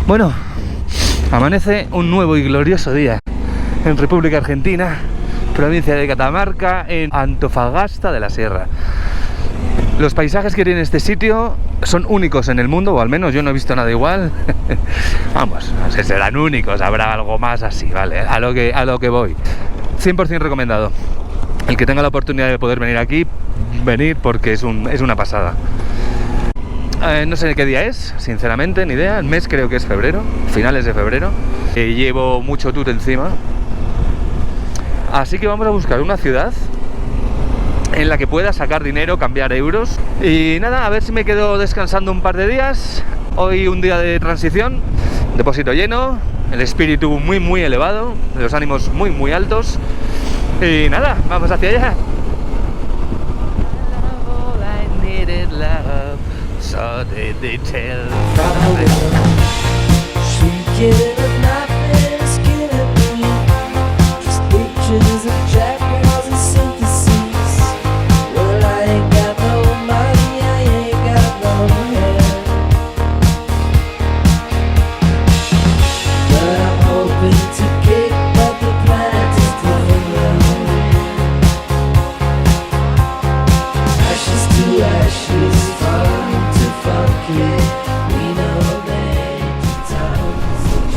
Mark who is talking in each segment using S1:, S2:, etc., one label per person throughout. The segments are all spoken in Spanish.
S1: Bueno, amanece un nuevo y glorioso día en República Argentina, provincia de Catamarca, en Antofagasta de la Sierra. Los paisajes que tiene este sitio son únicos en el mundo, o al menos yo no he visto nada igual. Vamos, no sé, serán únicos, habrá algo más así, ¿vale? A lo que voy. 100% recomendado. El que tenga la oportunidad de poder venir aquí, venir porque es una pasada. No sé qué día es, sinceramente, ni idea. El mes creo que es febrero, finales de febrero. Llevo mucho tute encima. Así que vamos a buscar una ciudad en la que pueda sacar dinero, cambiar euros. Y nada, a ver si me quedo descansando un par de días. Hoy un día de transición, depósito lleno, el espíritu muy elevado, los ánimos muy altos. Y nada, vamos hacia allá. So did they tell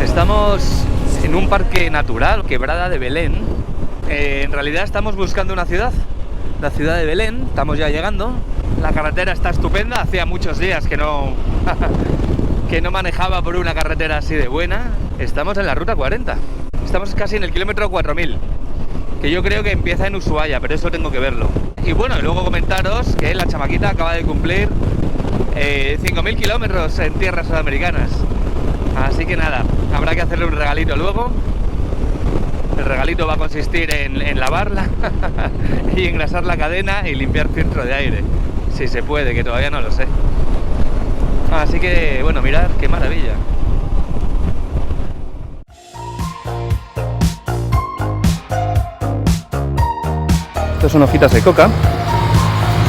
S1: Estamos en un parque natural, Quebrada de Belén. En realidad estamos buscando una ciudad, la ciudad de Belén. Estamos ya llegando. La carretera está estupenda, hacía muchos días que no manejaba por una carretera así de buena. Estamos en la ruta 40, estamos casi en el kilómetro 4000, que yo creo que empieza en Ushuaia, pero eso tengo que verlo. Y bueno, y luego comentaros que la chamaquita acaba de cumplir 5000 kilómetros en tierras sudamericanas. Así que nada, habrá que hacerle un regalito luego. El regalito va a consistir en lavarla y engrasar la cadena y limpiar filtro de aire. Si se puede, que todavía no lo sé. Así que, bueno, mirad qué maravilla. Estas son hojitas de coca.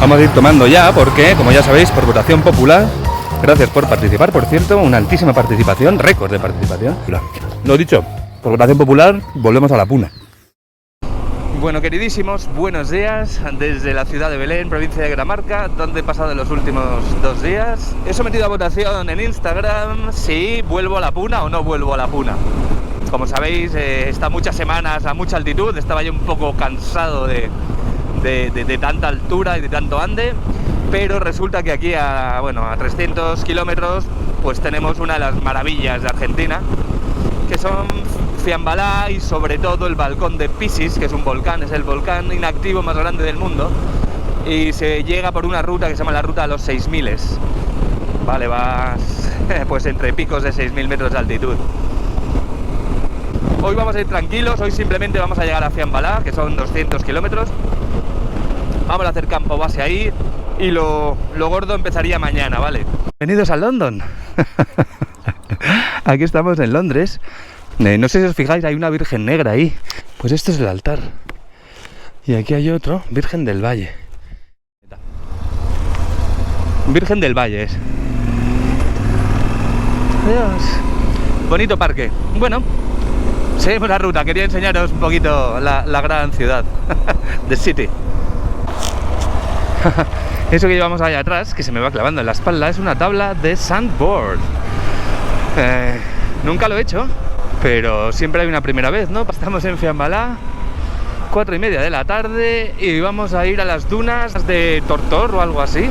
S1: Vamos a ir tomando ya porque, como ya sabéis, por votación popular. Gracias por participar, por cierto, una altísima participación, récord de participación. Lo dicho, por votación popular, volvemos a la puna. Bueno, queridísimos, buenos días desde la ciudad de Belén, provincia de Catamarca, donde he pasado los últimos 2 días. He sometido a votación en Instagram si vuelvo a la puna o no vuelvo a la puna. Como sabéis, he estado muchas semanas a mucha altitud, estaba yo un poco cansado de tanta altura y de tanto ande. Pero resulta que aquí a 300 kilómetros pues tenemos una de las maravillas de Argentina, que son Fiambalá y sobre todo el Volcán de Pisis, que es un volcán, es el volcán inactivo más grande del mundo, y se llega por una ruta que se llama la ruta de los 6000. Vale, vas pues entre picos de 6000 metros de altitud. Hoy vamos a ir tranquilos, hoy simplemente vamos a llegar a Fiambalá, que son 200 kilómetros. Vamos a hacer campo base ahí. Y lo gordo empezaría mañana, ¿vale? Bienvenidos a London. Aquí estamos en Londres. No sé si os fijáis, hay una Virgen Negra ahí. Pues este es el altar. Y aquí hay otro, Virgen del Valle. Virgen del Valle es. Adiós. Bonito parque. Bueno, seguimos la ruta. Quería enseñaros un poquito la gran ciudad. The City. Eso que llevamos ahí atrás, que se me va clavando en la espalda, es una tabla de sandboard. Nunca lo he hecho, pero siempre hay una primera vez, ¿no? Estamos en Fiambalá, 4:30 de la tarde, y vamos a ir a las dunas de Tortor o algo así.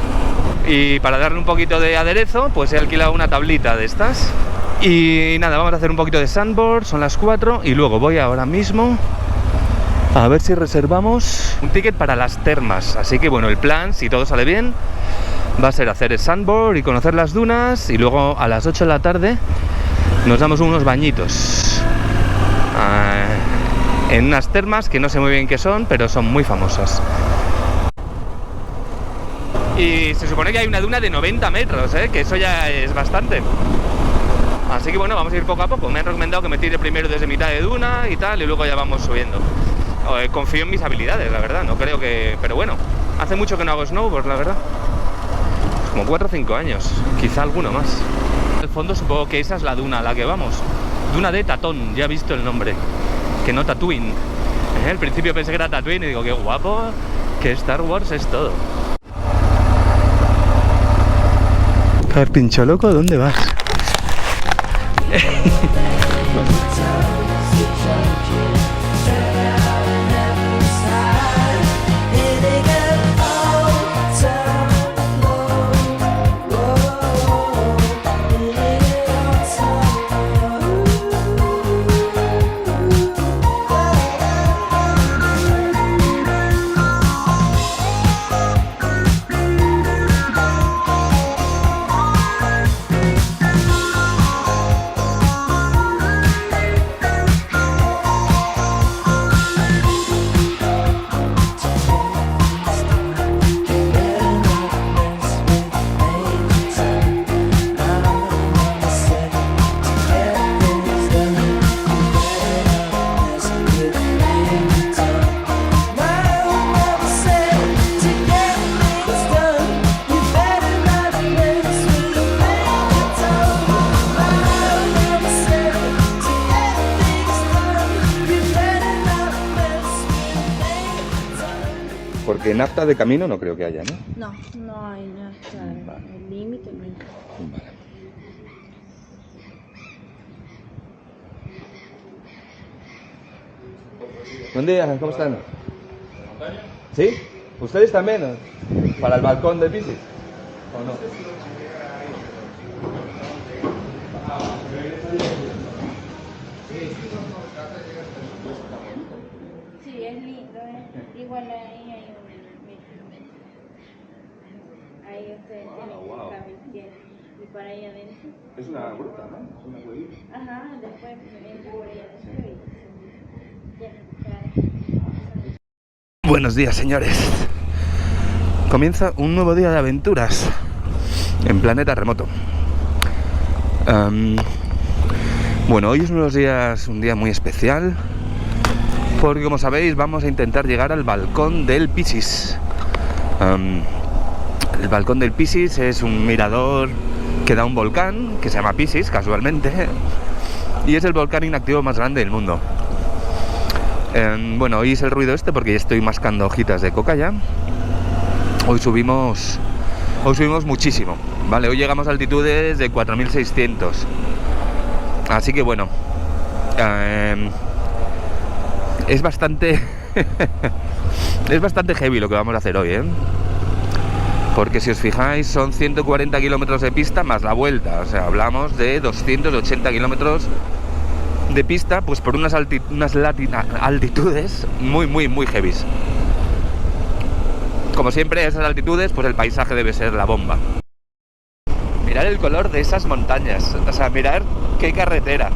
S1: Y para darle un poquito de aderezo, pues he alquilado una tablita de estas. Y nada, vamos a hacer un poquito de sandboard, son las 4, y luego voy ahora mismo a ver si reservamos un ticket para las termas. Así que bueno, el plan, si todo sale bien, va a ser hacer el sandboard y conocer las dunas. Y luego a las 8 de la tarde nos damos unos bañitos en unas termas que no sé muy bien qué son, pero son muy famosas. Y se supone que hay una duna de 90 metros, que eso ya es bastante. Así que bueno, vamos a ir poco a poco. Me han recomendado que me tire primero desde mitad de duna y tal, y luego ya vamos subiendo. Confío en mis habilidades, la verdad, no creo que... Pero bueno, hace mucho que no hago snowboard, la verdad. Como 4 o 5 años, quizá alguno más. Al fondo supongo que esa es la duna a la que vamos. Duna de Tatón, ya he visto el nombre. Que no Tatooine. Al principio pensé que era Tatooine y digo, qué guapo, que Star Wars es todo. Pincho loco, ¿dónde vas? Porque nafta de camino no creo que haya, ¿no?
S2: No, no hay nafta.
S1: Vale.
S2: El límite no hay.
S1: Vale. Buen día, ¿cómo están? ¿Sí? ¿Ustedes también? ¿Para el balcón de Pisis? ¿O no?
S2: Sí, es lindo, igual ahí hay un... Ahí ustedes tienen que caminar y para ahí adentro.
S1: Es una gruta, ¿no? Es una cuevita.
S2: Ajá, después entra por ahí adentro y ya.
S1: Buenos días, señores. Comienza un nuevo día de aventuras en Planeta Remoto. Bueno, hoy es un día muy especial porque, como sabéis, vamos a intentar llegar al balcón del Pisis. El balcón del Pisis es un mirador que da a un volcán que se llama Pisis, casualmente, y es el volcán inactivo más grande del mundo. Bueno, oís el ruido este porque ya estoy mascando hojitas de coca ya. Hoy subimos muchísimo, ¿vale? Hoy llegamos a altitudes de 4600. Así que bueno, es bastante es bastante heavy lo que vamos a hacer hoy, ¿eh? Porque si os fijáis son 140 kilómetros de pista más la vuelta, o sea, hablamos de 280 kilómetros de pista, pues por unas altitudes muy heavies. Como siempre a esas altitudes, pues el paisaje debe ser la bomba. Mirad el color de esas montañas, o sea, mirad qué carretera.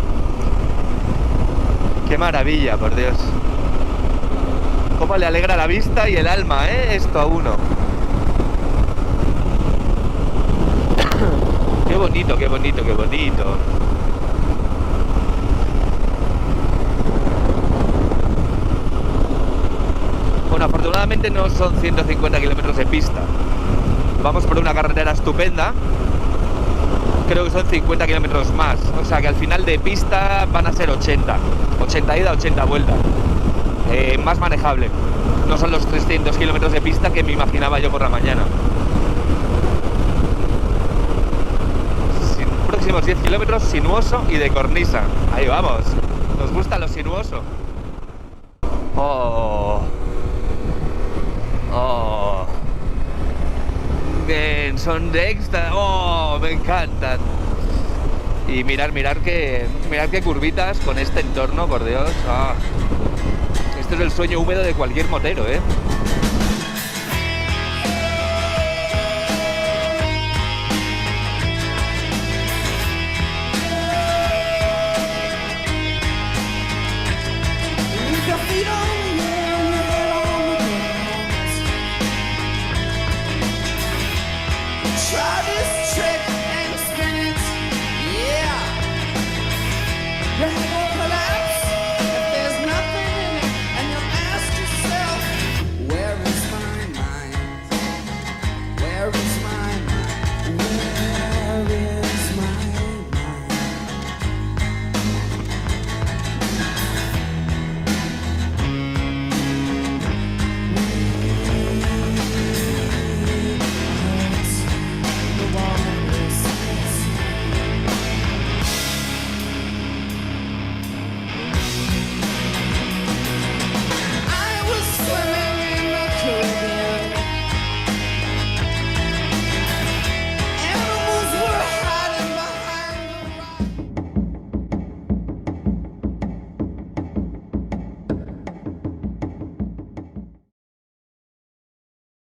S1: Qué maravilla, por Dios. Cómo le alegra la vista y el alma, esto a uno. Qué bonito, qué bonito, qué bonito. Bueno, afortunadamente no son 150 kilómetros de pista. Vamos por una carretera estupenda. Creo que son 50 kilómetros más. O sea que al final de pista van a ser 80. 80 ida, 80 vuelta. Más manejable. No son los 300 kilómetros de pista que me imaginaba yo por la mañana. Próximos 10 kilómetros sinuoso y de cornisa. Ahí vamos. Nos gusta lo sinuoso. Oh. Bien, son de extra. Oh, me encantan. Y mirar qué curvitas con este entorno, por Dios. Esto es el sueño húmedo de cualquier motero,